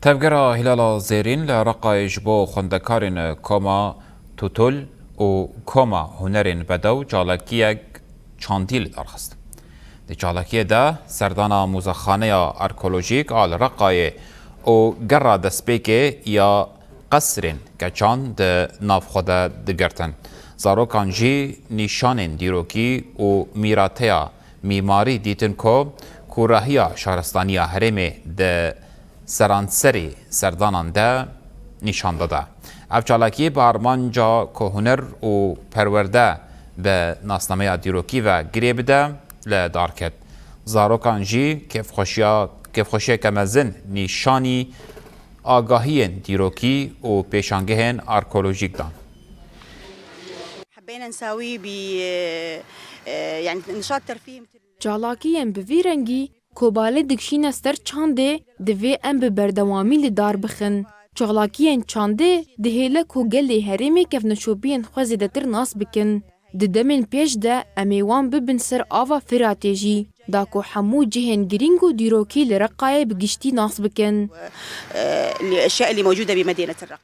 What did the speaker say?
تفجر هلال زيرين لرقائج بو خندكارن كوما توتول و كوما هنرين بدو جالكيك چانديل درخست. دی جالکیه ده سردانا موزخانه ارکولوژیک آل رقای او گره دسپیکه یا قصرین که چان ده ناف خوده دگرتن. زاروکان جی نیشانین دیروکی و میراتیا میماری دیتن که کوراهیا شهرستانی هرمه ده سرانسری سردانان ده نشان داده. اف جالکی به ارمانجا که هنر و پرورده به ناسنامه دیروکی و گریب ده لدار کرد. زاروکان جی کیف خوشی کمزن نیشانی آگاهی دیروکی و پیشانگهن ارکولوژیک دان. حبينا نساوي ب يعني نشاط ترفيهي جالاکیان به وی رنگی کوباله دکشین استر چانده دوی ام به بردوامی لدار بخن. جالاکیان چانده دهیله کو گلی هرمی کف نشوبین خوزی دتر ناس بکن. ددمن پیش ده امیوان ببن سر آوا فراتیجی داکو حمو جهن گرینگو دیروکی لرقای بگشتی ناس بکن. الأشياء اللي موجودة بمدينة الرق.